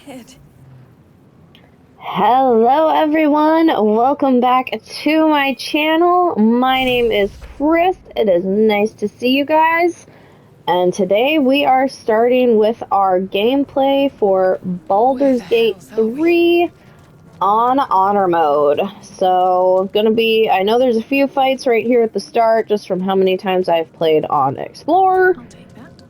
ahead. Hello everyone, welcome back to my channel. My name is Chris. It is nice to see you guys. And today we are starting with our gameplay for Baldur's Gate 3 on honor mode. So, I know there's a few fights right here at the start, just from how many times I've played on Explorer. I'll take that.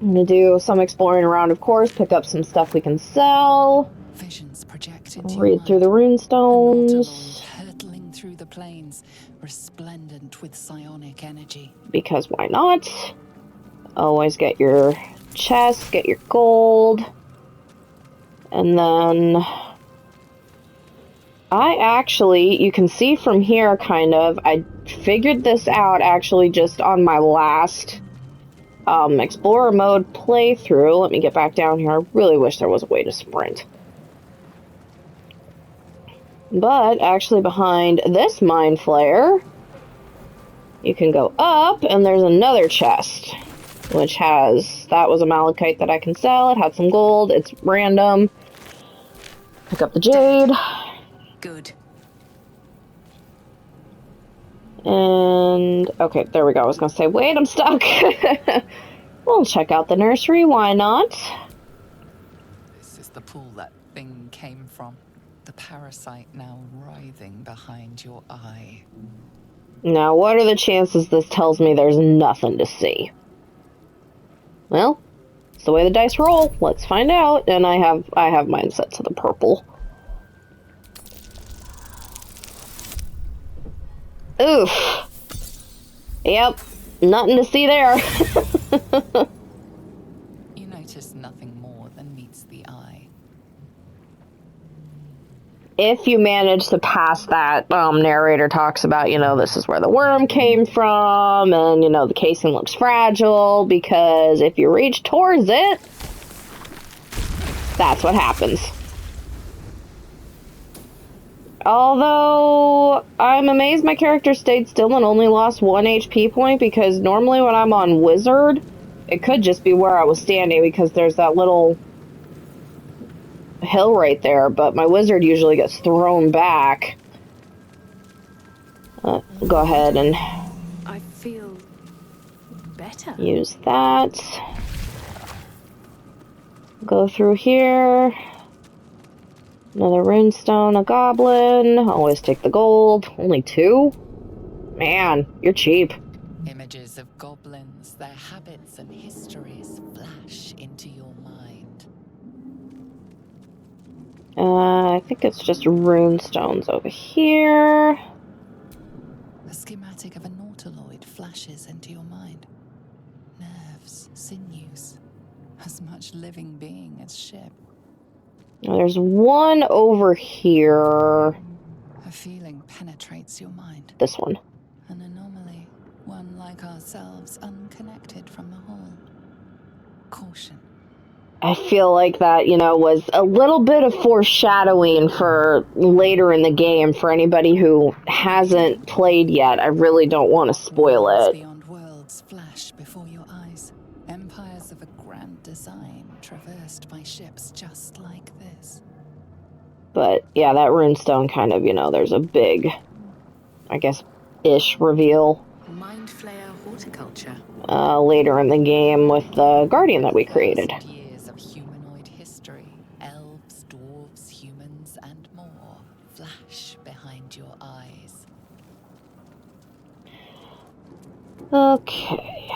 I'm gonna do some exploring around, of course, pick up some stuff we can sell. Visions project into Read through the runestones. Hurtling through the plains, resplendent with psionic energy. Because why not? Always get your chest, get your gold. And then you can see from here kind of, I figured this out actually just on my last Explorer mode playthrough. Let me get back down here. I really wish there was a way to sprint. But actually behind this Mind Flayer, you can go up and there's another chest, that was a malachite that I can sell. It had some gold. It's random. Pick up the jade. Good. And, okay, there we go. I was gonna say, wait, I'm stuck. We'll check out the nursery. Why not? This is the pool that thing came from. The parasite now writhing behind your eye. Now, what are the chances this tells me there's nothing to see? Well, it's the way the dice roll. Let's find out. And I have mine set to the purple. Oof. Yep. Nothing to see there. You notice nothing more than meets the eye. If you manage to pass that, narrator talks about, this is where the worm came from, and, the casing looks fragile, because if you reach towards it, that's what happens. Although, I'm amazed my character stayed still and only lost 1 HP point, because normally when I'm on Wizard, it could just be where I was standing, because there's that little hill right there, but my Wizard usually gets thrown back. Go ahead and I feel better. use that. Go through here. Another runestone, a goblin. Always take the gold. Only 2? Man, you're cheap. Images of goblins, their habits and histories flash into your mind. I think it's just runestones over here. A schematic of a nautiloid flashes into your mind. Nerves, sinews, as much living being as ship. There's one over here. A feeling penetrates your mind. This one. An anomaly, one like ourselves, unconnected from the whole. Caution. I feel like that, was a little bit of foreshadowing for later in the game for anybody who hasn't played yet. I really don't want to spoil Worlds it. beyond worlds flash before your eyes. Empires of a grand design traversed by ships just like this. But, yeah, that runestone kind of, there's a big, I guess, ish reveal. Mind Flayer horticulture. Later in the game with the Guardian that we created. Years of humanoid history, elves, dwarves, humans, and more flash behind your eyes. Okay.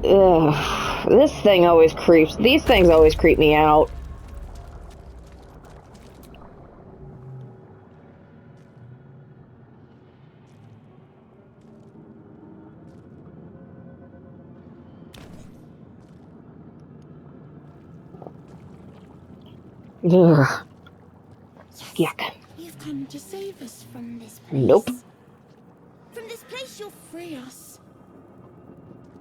Ugh, these things always creep me out. Ugh. Yes, Yuck. you've come to save us from this place. Nope. From this place you'll free us.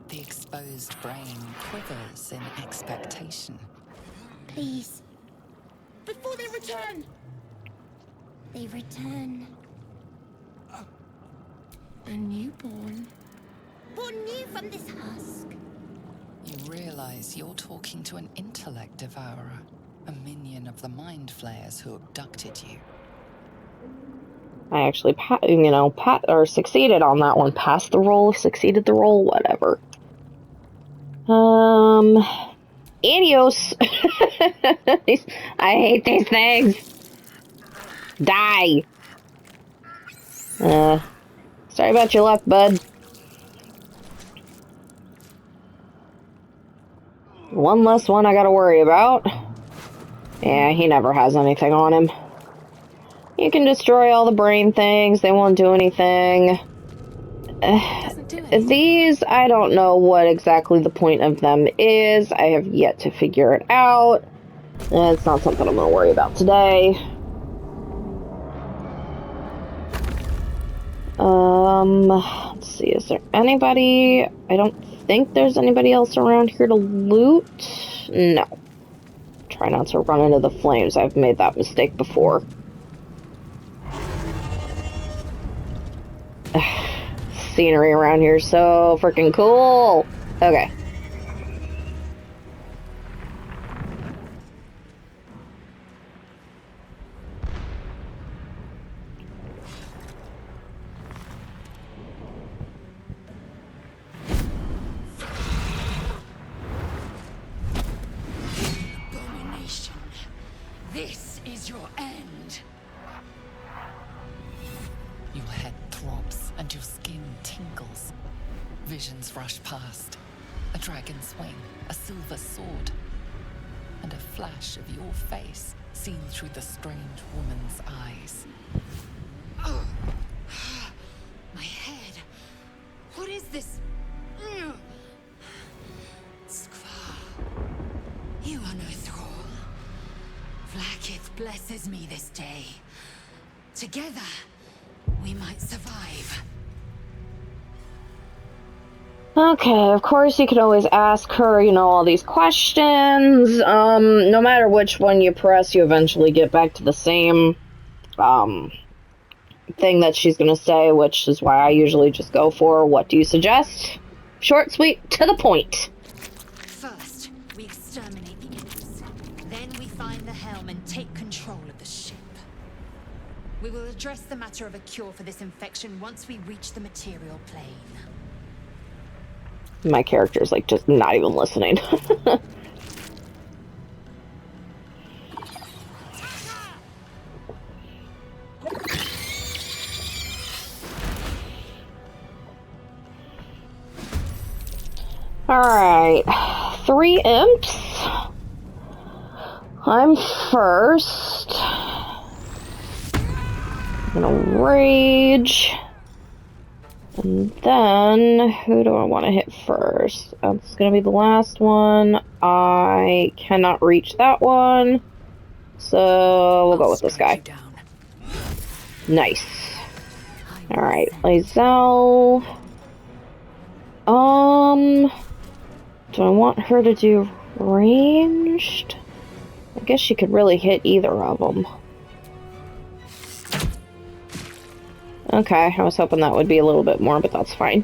The exposed brain quivers in expectation. Please. Before they return. They return. A newborn. Born new from this husk. You realize you're talking to an intellect devourer, a minion of the mind flayers who abducted you. I actually, succeeded on that one. Passed the roll, succeeded the roll, whatever. Adios. I hate these things. Die. Sorry about your luck, bud. One less one I gotta worry about. Yeah, he never has anything on him. You can destroy all the brain things, they won't do anything. Doesn't do anything. These, I don't know what exactly the point of them is. I have yet to figure it out. It's not something I'm gonna worry about today. Let's see, is there anybody? I don't think there's anybody else around here to loot. No. Try not to run into the flames. I've made that mistake before. Scenery around here is so freaking cool. Okay. Abomination. This is your end. Your head throbs and your skin tingles. Visions rush past. A dragon's wing, a silver sword, and a flash of your face seen through the strange woman's eyes. Oh. My head. What is this? Skvar. You are no thrall. Vlaakith blesses me this day. Together, we might survive. Okay, of course you can always ask her, all these questions. No matter which one you press, you eventually get back to the same, thing that she's gonna say, which is why I usually just go for, what do you suggest? Short, sweet, to the point. First, we exterminate the imps. Then we find the helm and take control of the ship. We will address the matter of a cure for this infection once we reach the material plane. My character's like just not even listening. Alright, 3 imps. I'm first. I'm gonna rage. And then, who do I want to hit first? That's gonna be the last one. I cannot reach that one. So, we'll go with this guy. Nice. Alright, Lae'zel. Do I want her to do ranged? I guess she could really hit either of them. Okay, I was hoping that would be a little bit more, but that's fine.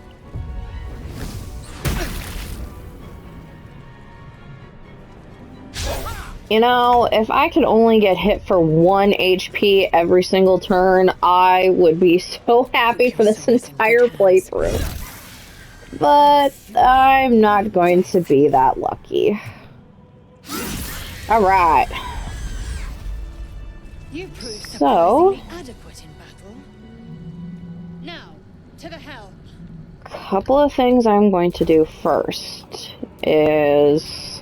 If I could only get hit for 1 HP every single turn, I would be so happy for this entire playthrough. But I'm not going to be that lucky. Alright. You proved So, surprisingly adequate in battle. Now, to the helm. couple of things I'm going to do first is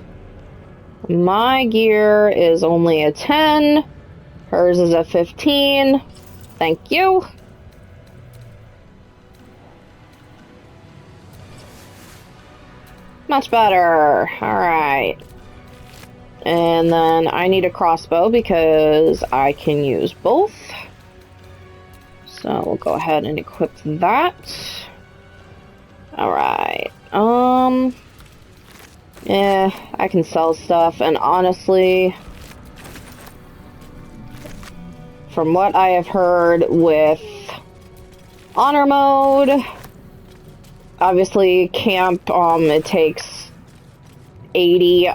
my gear is only a 10, hers is a 15. Thank you. Much better. Alright. And then I need a crossbow because I can use both. So we'll go ahead and equip that. Alright. Yeah, I can sell stuff, and honestly, from what I have heard with honor mode, obviously camp, it takes 80,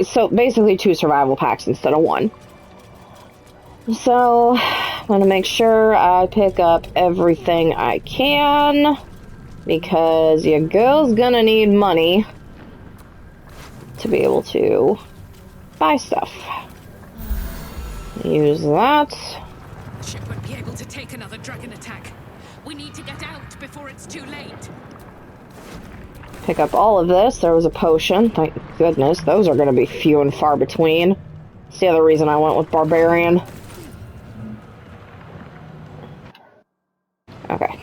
so basically 2 survival packs instead of 1. So, I'm gonna make sure I pick up everything I can, because your girl's gonna need money to be able to buy stuff. Use that. The ship won't be able to take another dragon attack. We need to get out before it's too late. Pick up all of this. There was a potion. Thank goodness. Those are going to be few and far between. That's the other reason I went with Barbarian. Okay.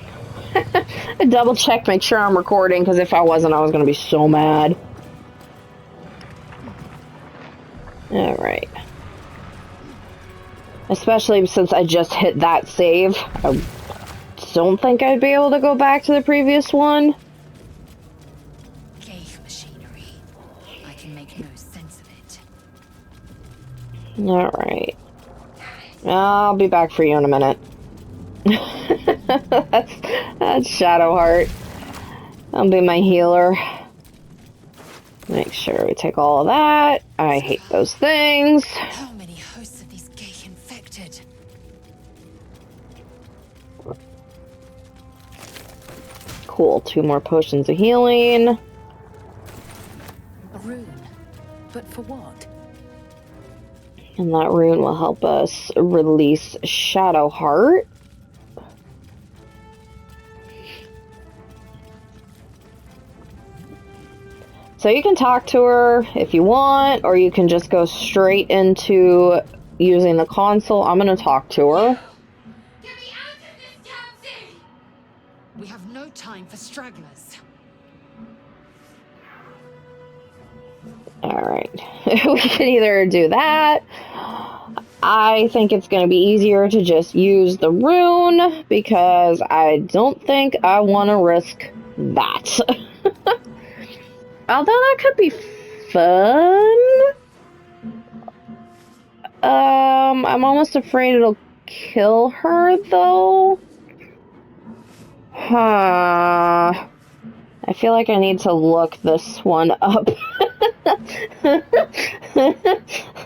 I double checked, make sure I'm recording, because if I wasn't, I was going to be so mad. Alright. Especially since I just hit that save. I don't think I'd be able to go back to the previous one. Machinery. I can make no sense of it. Alright. I'll be back for you in a minute. that's Shadowheart. I'll be my healer. Make sure we take all of that. I hate those things. How many hosts of these gay infected? Cool, 2 more potions of healing. A rune. But for what? And that rune will help us release Shadowheart. So you can talk to her if you want, or you can just go straight into using the console. I'm going to talk to her. Get me out of this damn thing! We have no time for stragglers. Alright. We can either do that. I think it's going to be easier to just use the rune, because I don't think I want to risk that. Although that could be fun. I'm almost afraid it'll kill her, though. Huh. I feel like I need to look this one up.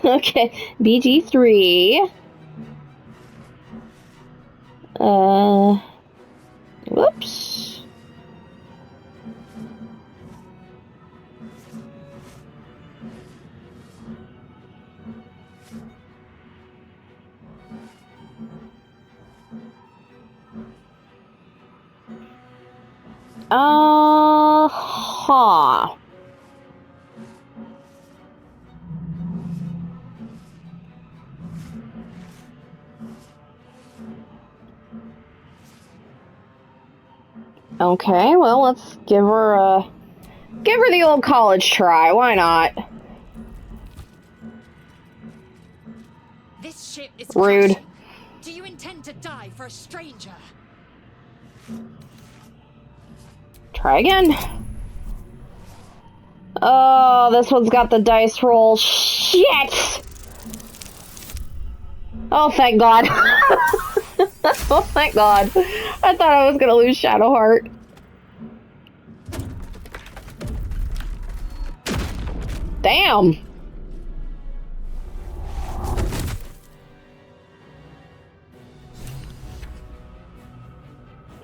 Okay, BG3. Whoops. Huh. Okay, well, let's give her the old college try. Why not? This ship is Rude. crashing. Do you intend to die for a stranger? Try again. Oh, this one's got the dice roll. Shit! Oh, thank God. Oh, thank God. I thought I was gonna lose Shadowheart. Damn.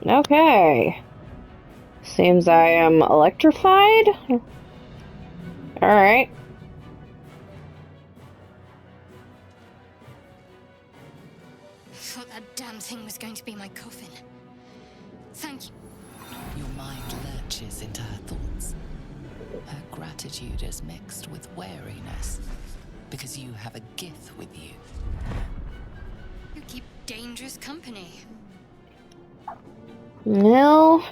Okay. Seems I am electrified. Alright. Thought that damn thing was going to be my coffin. Thank you. Your mind lurches into her thoughts. Her gratitude is mixed with wariness, because you have a gift with you. You keep dangerous company. No.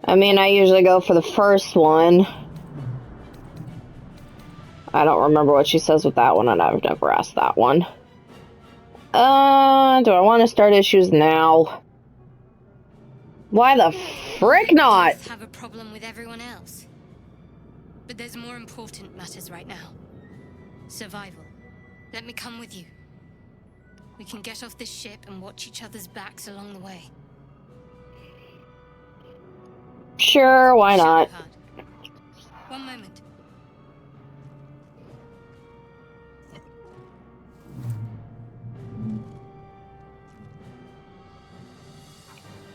I mean, I usually go for the first one. I don't remember what she says with that one, and I've never asked that one. Do I want to start issues now? Why the frick not? I have a problem with everyone else. But there's more important matters right now. Survival. Let me come with you. We can get off this ship and watch each other's backs along the way. Sure, why not? Shadowheart. One moment.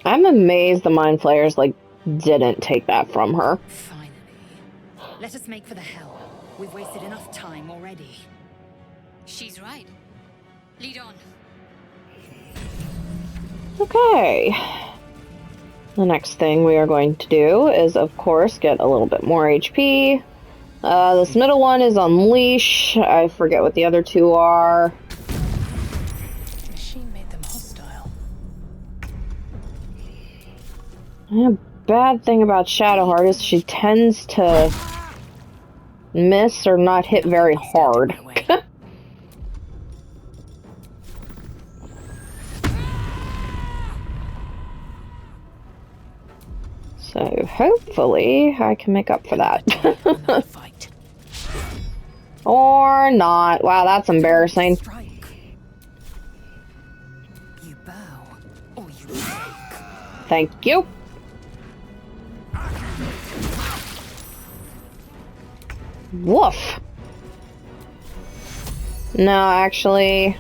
I'm amazed the Mind Flayers, like, didn't take that from her. Finally. Let us make for the Helm. We've wasted enough time already. She's right. Lead on. Okay. The next thing we are going to do is, of course, get a little bit more HP. This middle one is Unleash. I forget what the other two are. Machine made them hostile. The bad thing about Shadowheart is she tends to miss or not hit very hard. So hopefully I can make up for that. Fight. Or not. Wow, that's embarrassing. Strike. You bow or you break. Thank you. Woof. No, actually,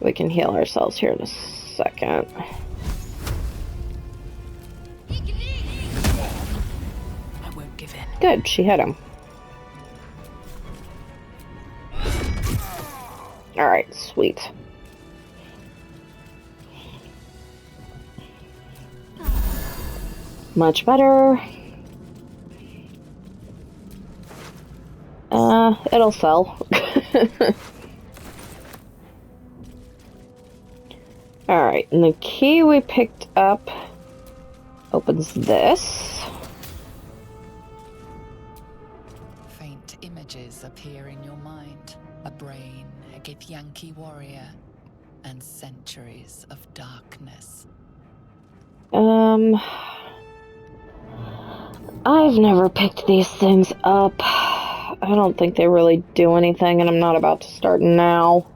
we can heal ourselves here in a second. I won't give in. Good, she hit him. Alright, sweet. Much better. It'll sell. Alright, and the key we picked up opens this. Faint images appear in your mind. A brain, a Githyanki warrior, and centuries of darkness. I've never picked these things up. I don't think they really do anything, and I'm not about to start now.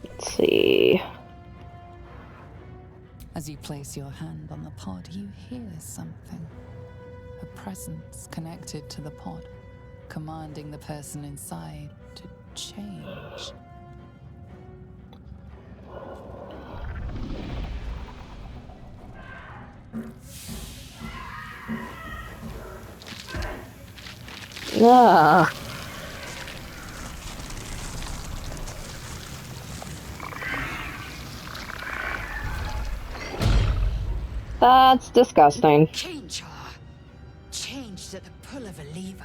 Let's see. As you place your hand on the pod, you hear something. A presence connected to the pod, commanding the person inside to change. Ugh. That's disgusting. Change her. Changed at the pull of a lever.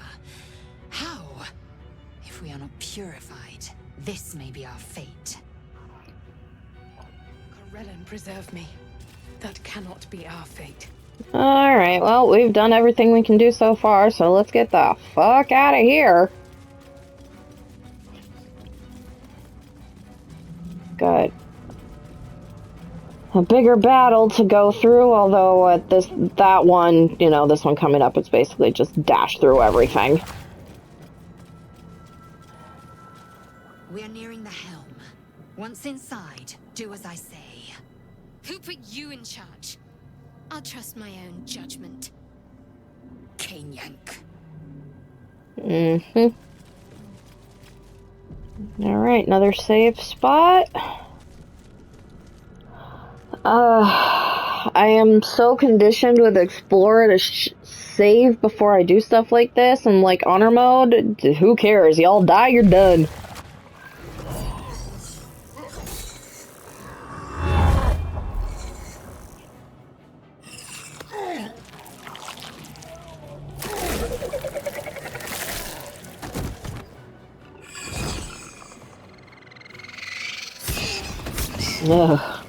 How? If we are not purified, this may be our fate. Corellon, preserve me. That cannot be our fate. Alright, well, we've done everything we can do so far, so let's get the fuck out of here. Got a bigger battle to go through, although at that one, you know, this one coming up, it's basically just dash through everything. We are nearing the helm. Once inside, do as I say. Who put you in charge? I'll trust my own judgment. Yank. Alright, another save spot. I am so conditioned with Explorer to save before I do stuff like this, and like honor mode, who cares? Y'all die, you're done. Ugh.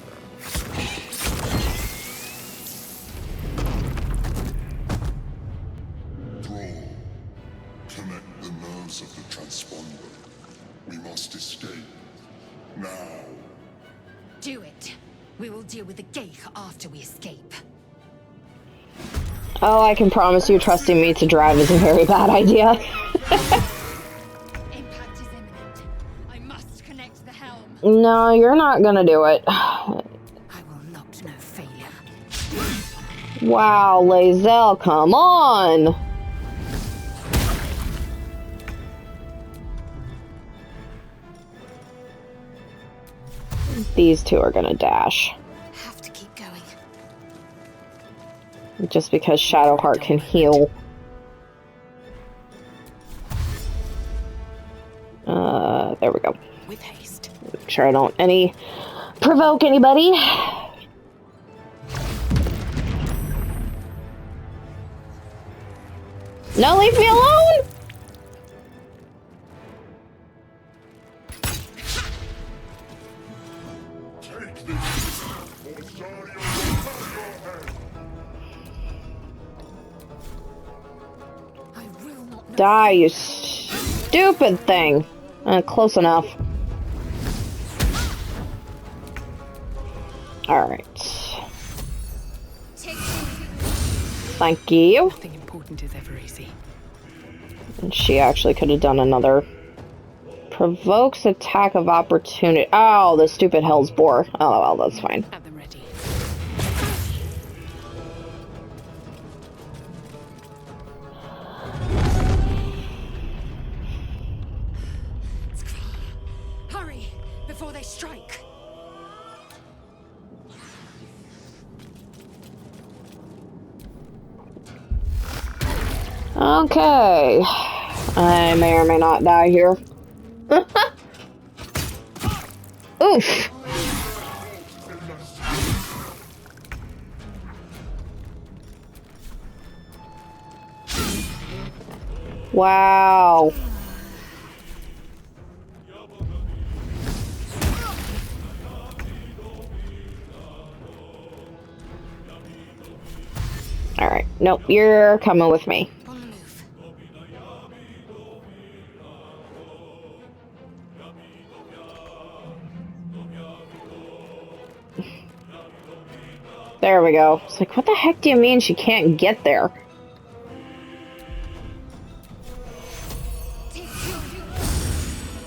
Thrall, connect the nerves of the transponder. We must escape. Now. Do it. We will deal with the Geich after we escape. Oh, I can promise you trusting me to drive is a very bad idea. Impact is imminent. I must connect the helm. No, you're not gonna do it. I will not know failure. Wow, Lae'zel, come on! These two are gonna dash. Have to keep going. Just because Shadowheart can heal. There we go. With haste. Make sure I don't provoke anybody. No, leave me alone! Take this, or Zarya will have your head. I will not know. Die, you stupid thing. Close enough. Alright. Thank you. Nothing important is ever easy. And she actually could have done another. Provokes attack of opportunity. Oh, the stupid Hellsboar. Oh, well, that's fine. Have them ready. Hurry, before they strike. Okay. I may or may not die here. Oof. Wow. Alright. Nope, you're coming with me. On the move. There we go. It's like, what the heck do you mean she can't get there?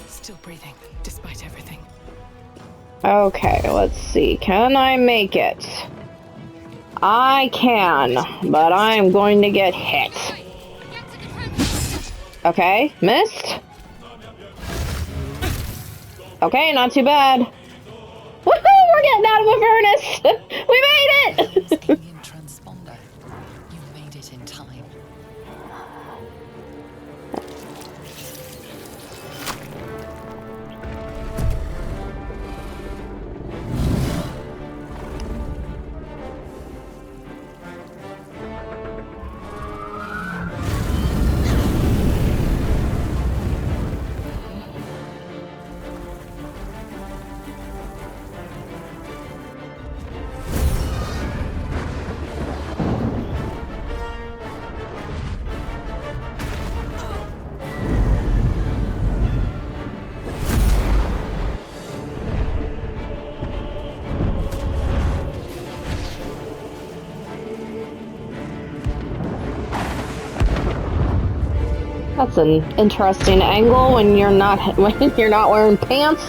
Still breathing, despite everything. Okay, let's see. Can I make it? I can, but I'm going to get hit. Okay, missed. Okay, not too bad. Woohoo! We're getting out of a furnace! We made it! King in transponder. You made it in time. That's an interesting angle when you're not wearing pants.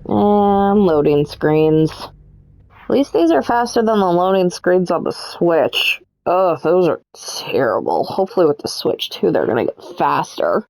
And loading screens. At least these are faster than the loading screens on the Switch. Ugh, those are terrible. Hopefully with the Switch too, they're gonna get faster.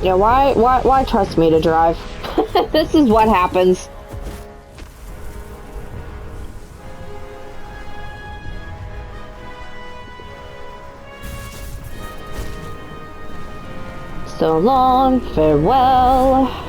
Yeah, why trust me to drive? This is what happens. So long, farewell.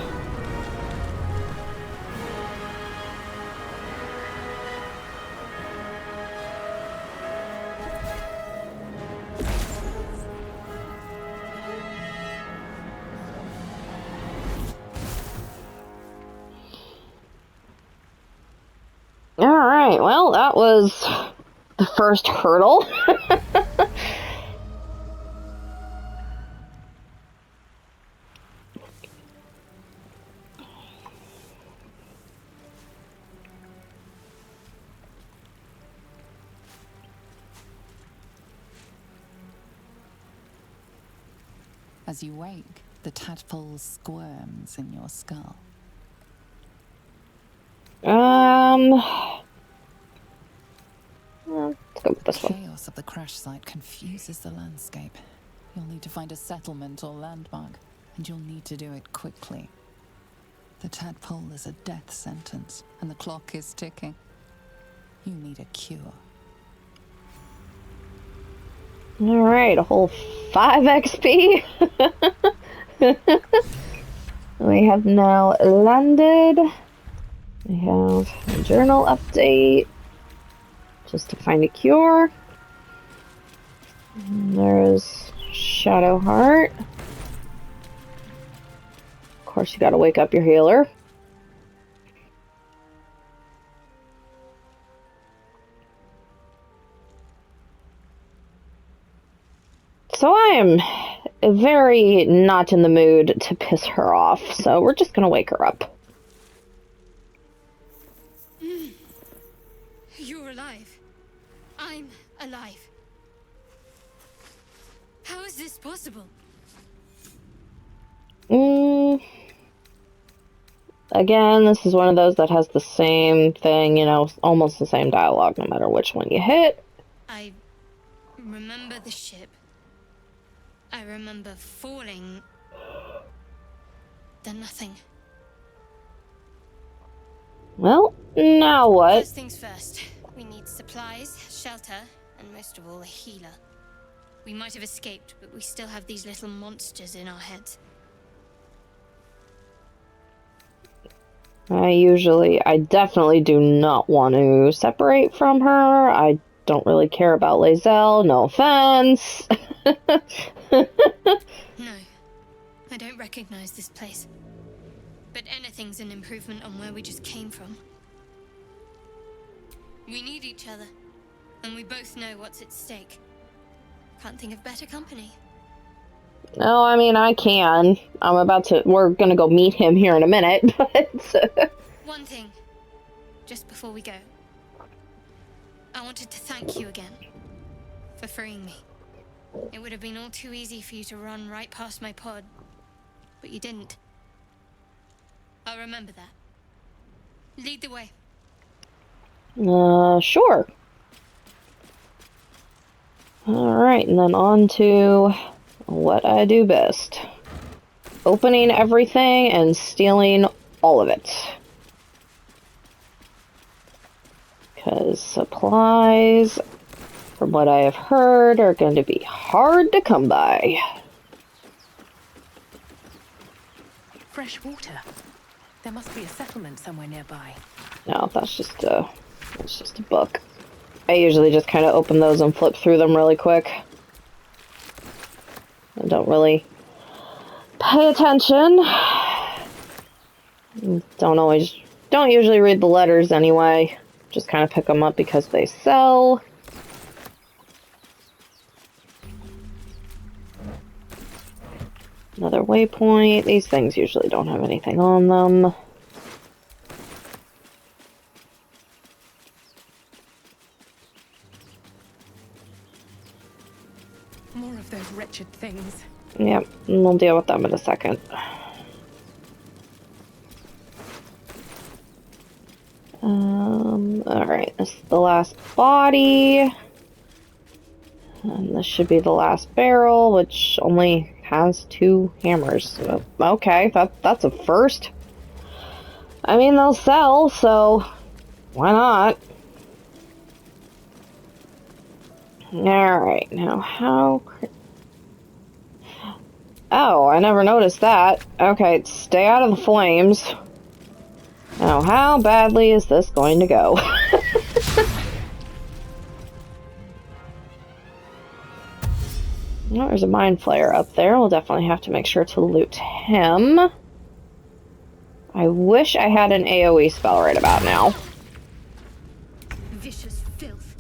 Alright, well, that was the first hurdle. As you wake, the tadpole squirms in your skull. Well, let's go with this The one. chaos of the crash site confuses the landscape. You'll need to find a settlement or landmark, and you'll need to do it quickly. The tadpole is a death sentence, and the clock is ticking. You need a cure. Alright, a whole 5 XP. We have now landed. We have a journal update. Just to find a cure. And there's Shadow Heart. Of course, you gotta wake up your healer. So I am very not in the mood to piss her off, so we're just gonna wake her up. You're alive. I'm alive. How is this possible? Again, this is one of those that has the same thing, you know, almost the same dialogue no matter which one you hit. I remember the ship. I remember falling. Then nothing. Well, now what? First things first. We need supplies, shelter, and most of all, a healer. We might have escaped, but we still have these little monsters in our heads. I definitely do not want to separate from her. I don't really care about Lae'zel, no offense. No, I don't recognize this place. But anything's an improvement on where we just came from. We need each other, and we both know what's at stake. Can't think of better company. No, I mean, I can. We're gonna go meet him here in a minute, but... One thing, just before we go. I wanted to thank you again for freeing me. It would have been all too easy for you to run right past my pod, but you didn't. I'll remember that. Lead the way. Sure. Alright, and then on to what I do best. Opening everything and stealing all of it. Because supplies, from what I have heard, are going to be hard to come by. Fresh water. There must be a settlement somewhere nearby. No, that's just a book. I usually just kind of open those and flip through them really quick. I don't really pay attention. Don't usually read the letters anyway. Just kind of pick them up because they sell. Another waypoint. These things usually don't have anything on them. More of those wretched things. Yep, and we'll deal with them in a second. Alright, this is the last body. And this should be the last barrel, which only has 2 hammers. Okay, that's a first. I mean, they'll sell, so why not? Alright, now how... Oh, I never noticed that. Okay, stay out of the flames. Now, how badly is this going to go? Well, there's a mind flayer up there. We'll definitely have to make sure to loot him. I wish I had an AoE spell right about now. Vicious filth.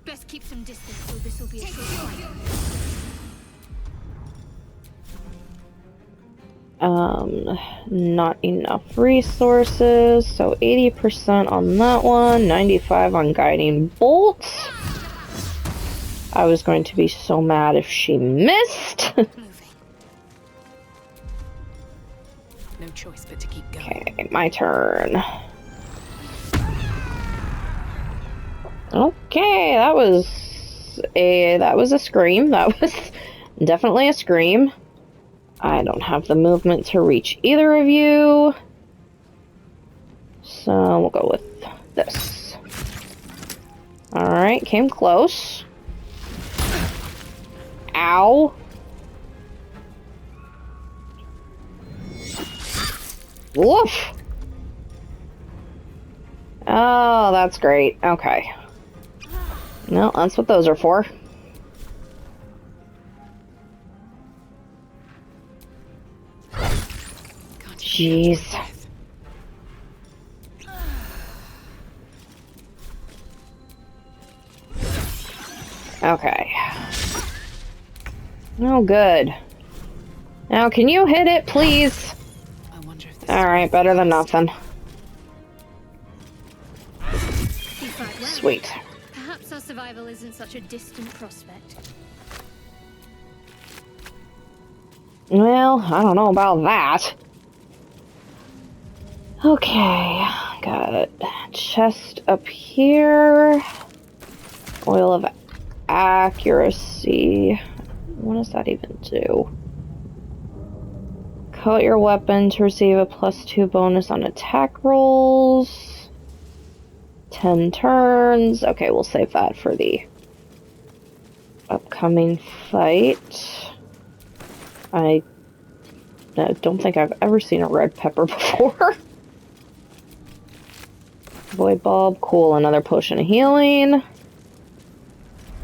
Best keep some distance, so this will be a short fight. Not enough resources, so 80% on that one, 95 on guiding bolts. I was going to be so mad if she missed. Moving. No choice but to keep going. Okay, my turn. Okay, that was a scream. That was definitely a scream. I don't have the movement to reach either of you. So we'll go with this. Alright, came close. Ow. Woof. Oh, that's great. Okay. No, that's what those are for. Jeez. Okay. Oh, good. Now, can you hit it, please? I wonder if this Alright, better than nothing. You fight well. Sweet. Perhaps our survival isn't such a distant prospect. Well, I don't know about that. Okay, got it. Chest up here. Oil of accuracy. What does that even do? Coat your weapon to receive a +2 bonus on attack rolls. 10 turns. Okay, we'll save that for the upcoming fight. I don't think I've ever seen a red pepper before. Void bulb, cool, another potion of healing.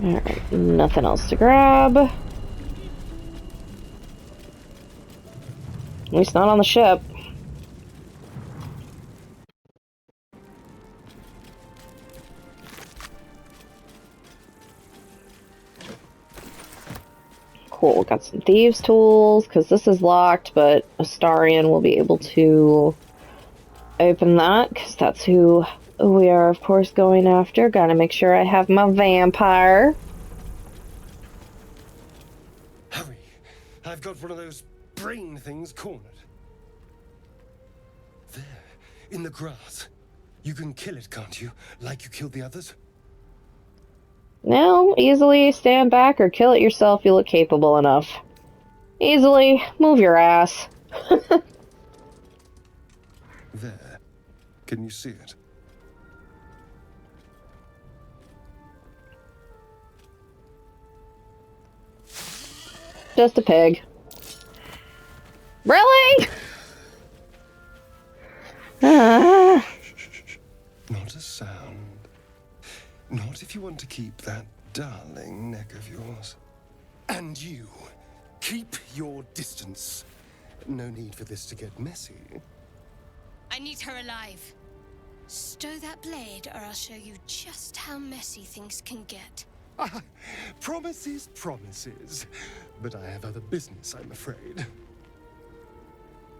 Alright, nothing else to grab. At least not on the ship. Cool, got some thieves' tools, because this is locked, but Astarion will be able to open that, because that's who we are, of course, going after. Gotta make sure I have my vampire. Hurry! I've got one of those brain things cornered. There, in the grass. You can kill it, can't you? Like you killed the others? No, easily stand back or kill it yourself. You look capable enough. Easily move your ass. There. Can you see it? Just a pig. Really? Not a sound. Not if you want to keep that darling neck of yours. And you, keep your distance. No need for this to get messy. I need her alive. Stow that blade, or I'll show you just how messy things can get. Ah, promises, promises. But I have other business, I'm afraid.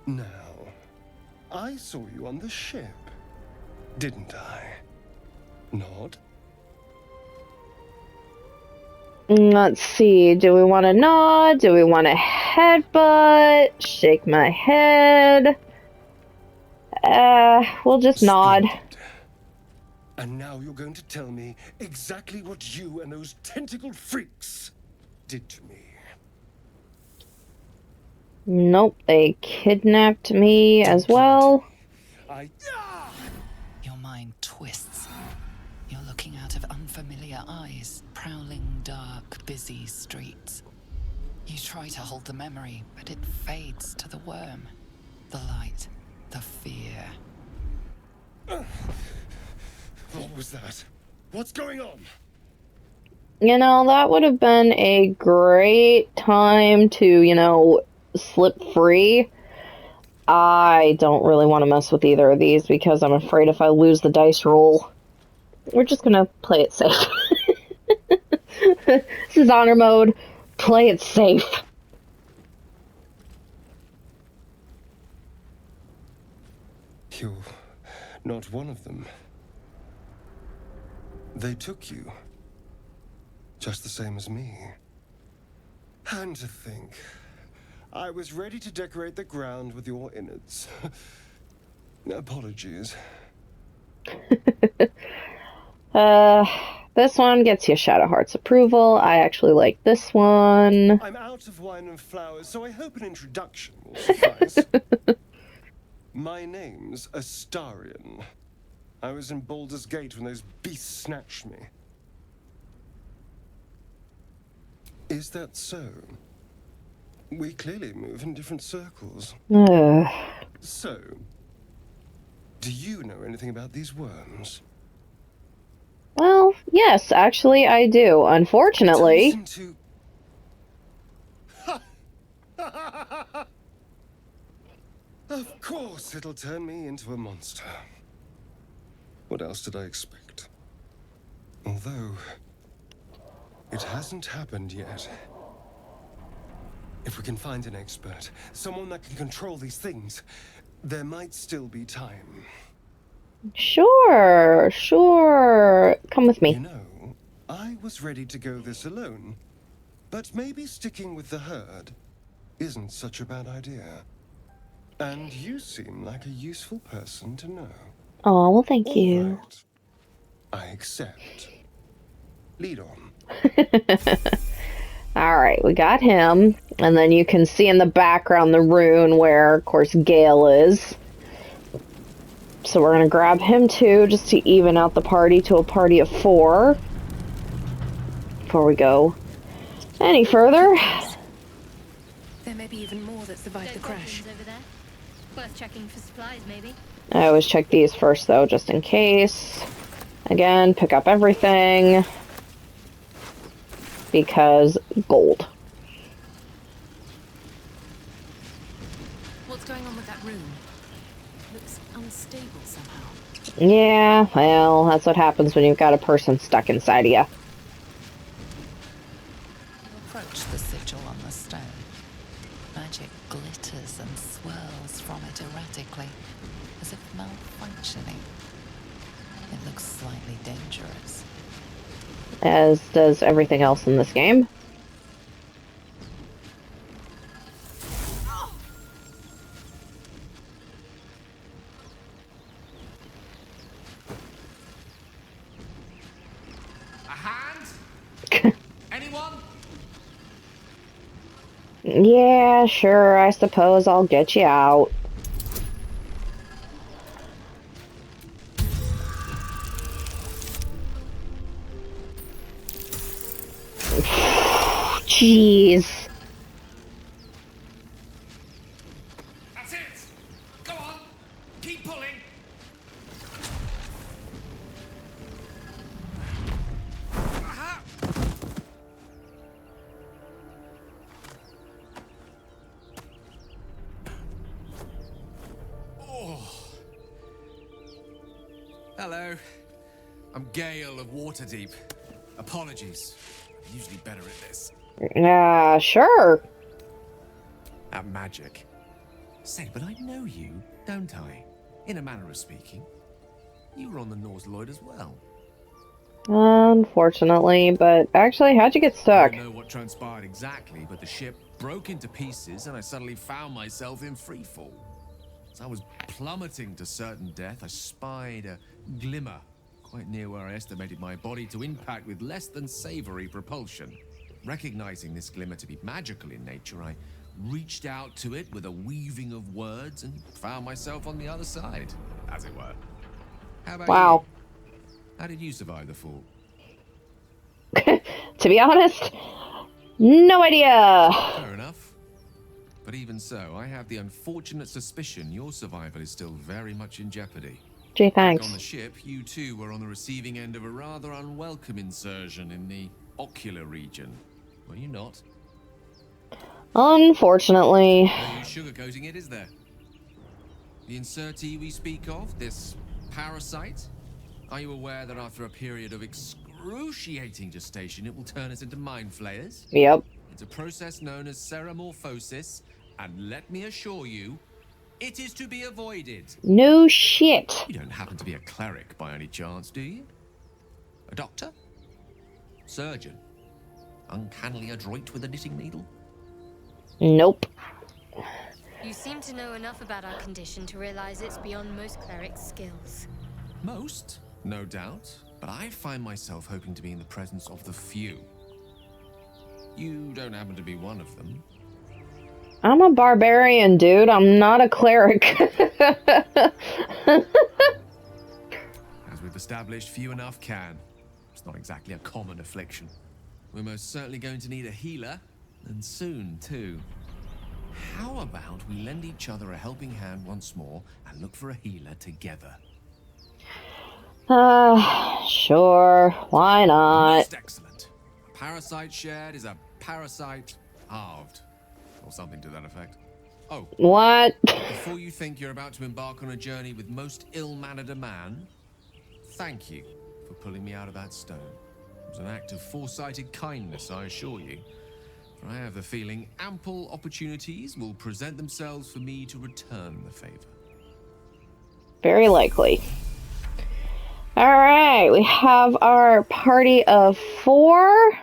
Now, I saw you on the ship, didn't I? Nod? Let's see. Do we want to nod? Do we want to headbutt? Shake my head? We'll just nod. Splendid. And now you're going to tell me exactly what you and those tentacled freaks did to me. Nope, they kidnapped me as Don't do it. well. Your mind twists. You're looking out of unfamiliar eyes, prowling dark, busy streets. You try to hold the memory, but it fades to the worm. The light, the fear. What was that? What's going on? You know, that would have been a great time to, you know, slip free. I don't really want to mess with either of these because I'm afraid if I lose the dice roll, we're just gonna play it safe. This is honor mode. Play it safe. You're not one of them. They took you. Just the same as me. And to think, I was ready to decorate the ground with your innards. Apologies. This one gets you Shadow Heart's approval. I actually like this one. I'm out of wine and flowers, so I hope an introduction will suffice. My name's Astarion. I was in Baldur's Gate when those beasts snatched me. Is that so? We clearly move in different circles. So, do you know anything about these worms? Well, yes, actually I do. Unfortunately... Into... Of course it'll turn me into a monster. What else did I expect? Although, it hasn't happened yet. If we can find an expert, someone that can control these things, there might still be time. Sure, sure. Come with me. You know, I was ready to go this alone, but maybe sticking with the herd isn't such a bad idea. And you seem like a useful person to know. Oh, well, thank you. All right. I accept. Lead on. Alright, we got him. And then you can see in the background the rune where, of course, Gale is. So we're gonna grab him too, just to even out the party to a party of 4. Before we go any further. There may be even more that survived the crash. Over there. Worth checking for supplies, maybe. I always check these first, though, just in case. Again, pick up everything. Because gold. What's going on with that room? Looks unstable somehow. Yeah, well, that's what happens when you've got a person stuck inside of you. You approach the sigil on the stone. Magic glitters and swirls from it erratically, as if malfunctioning. It looks slightly dangerous. As does everything else in this game. A hand? Anyone? Yeah, sure, I suppose I'll get you out. Jeez. That's it! Go on! Keep pulling! Aha! Oh. Hello. I'm Gale of Waterdeep. Apologies. I'm usually better at this. Sure. At magic. Say, but I know you, don't I? In a manner of speaking. You were on the Norse Lloyd as well. Unfortunately, but actually, how'd you get stuck? I don't know what transpired exactly, but the ship broke into pieces and I suddenly found myself in freefall. As I was plummeting to certain death, I spied a glimmer quite near where I estimated my body to impact with less than savory propulsion. Recognizing this glimmer to be magical in nature, I reached out to it with a weaving of words and found myself on the other side, as it were. How about Wow. you? How did you survive the fall? To be honest, no idea. Fair enough. But even so, I have the unfortunate suspicion your survival is still very much in jeopardy. Gee, Back thanks. on the ship, you too were on the receiving end of a rather unwelcome insertion in the ocular region. Were you not? Unfortunately. No use sugarcoating it, is there? The insertee we speak of, this parasite, are you aware that after a period of excruciating gestation, it will turn us into mind flayers? Yep. It's a process known as seromorphosis, and let me assure you, it is to be avoided. No shit. You don't happen to be a cleric by any chance, do you? A doctor? Surgeon? Uncannily adroit with a knitting needle? Nope. You seem to know enough about our condition to realize it's beyond most clerics' skills. Most, no doubt, but I find myself hoping to be in the presence of the few. You don't happen to be one of them. I'm a barbarian, dude. I'm not a cleric. As we've established, few enough can. It's not exactly a common affliction. We're most certainly going to need a healer, and soon, too. How about we lend each other a helping hand once more and look for a healer together? Sure. Why not? Most excellent. A parasite shared is a parasite halved. Or something to that effect. Oh, What? before you think you're about to embark on a journey with most ill-mannered a man, thank you for pulling me out of that stone. It was an act of foresighted kindness, I assure you. For I have the feeling ample opportunities will present themselves for me to return the favor. Very likely. Alright, we have our party of 4.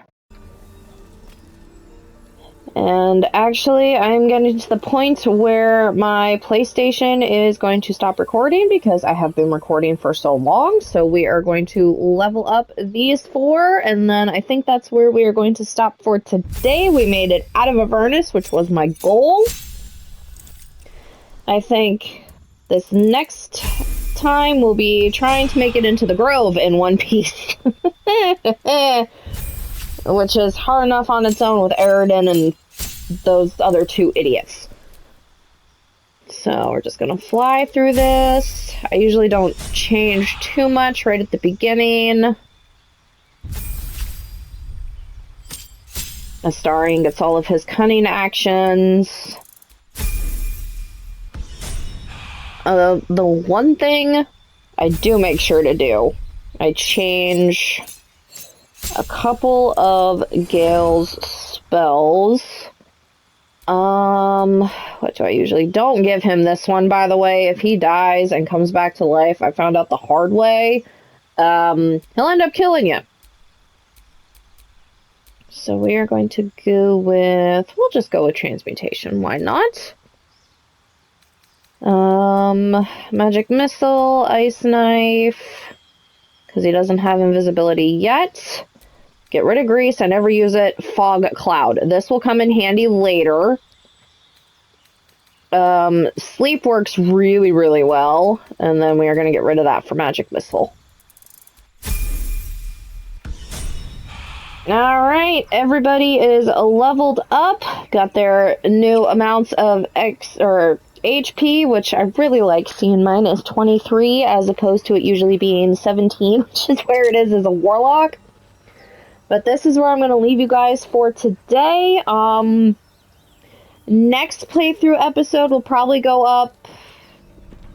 And actually, I'm getting to the point where my PlayStation is going to stop recording because I have been recording for so long. So we are going to level up these 4, and then I think that's where we are going to stop for today. We made it out of Avernus, which was my goal. I think this next time we'll be trying to make it into the Grove in one piece. Which is hard enough on its own with Eridan and those other 2 idiots. So we're just gonna fly through this. I usually don't change too much right at the beginning. Astarion gets all of his cunning actions. The one thing I do make sure to do, I change a couple of Gale's spells. What do I usually? Don't give him this one, by the way. If he dies and comes back to life, I found out the hard way, he'll end up killing you. So we are going to go with, we'll just go with transmutation, why not? Magic missile, ice knife, because he doesn't have invisibility yet. Get rid of grease, I never use it. Fog cloud. This will come in handy later. Sleep works really, really well. And then we are going to get rid of that for magic missile. Alright, everybody is leveled up. Got their new amounts of HP, which I really like seeing mine is 23 as opposed to it usually being 17, which is where it is as a warlock. But this is where I'm going to leave you guys for today. Next playthrough episode will probably go up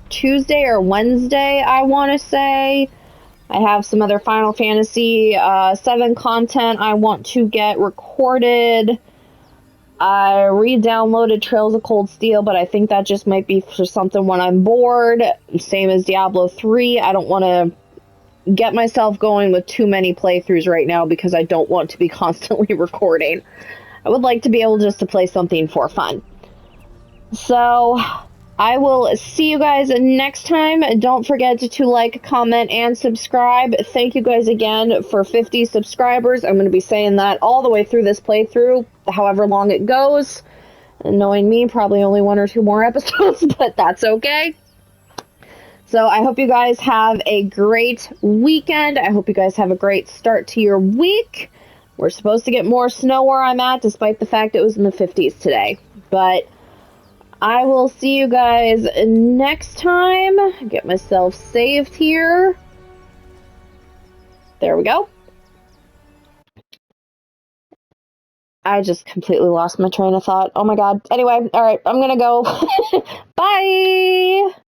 Tuesday or Wednesday, I want to say. I have some other Final Fantasy 7 content I want to get recorded. I re-downloaded Trails of Cold Steel, but I think that just might be for something when I'm bored. Same as Diablo 3. I don't want to get myself going with too many playthroughs right now because I don't want to be constantly recording. I would like to be able just to play something for fun. So, I will see you guys next time. Don't forget to like, comment, and subscribe. Thank you guys again for 50 subscribers. I'm going to be saying that all the way through this playthrough, however long it goes. Knowing me, probably only 1 or 2 more episodes, but that's okay. So I hope you guys have a great weekend. I hope you guys have a great start to your week. We're supposed to get more snow where I'm at, despite the fact it was in the 50s today. But I will see you guys next time. Get myself saved here. There we go. I just completely lost my train of thought. Oh my god. Anyway, alright, I'm gonna go. Bye!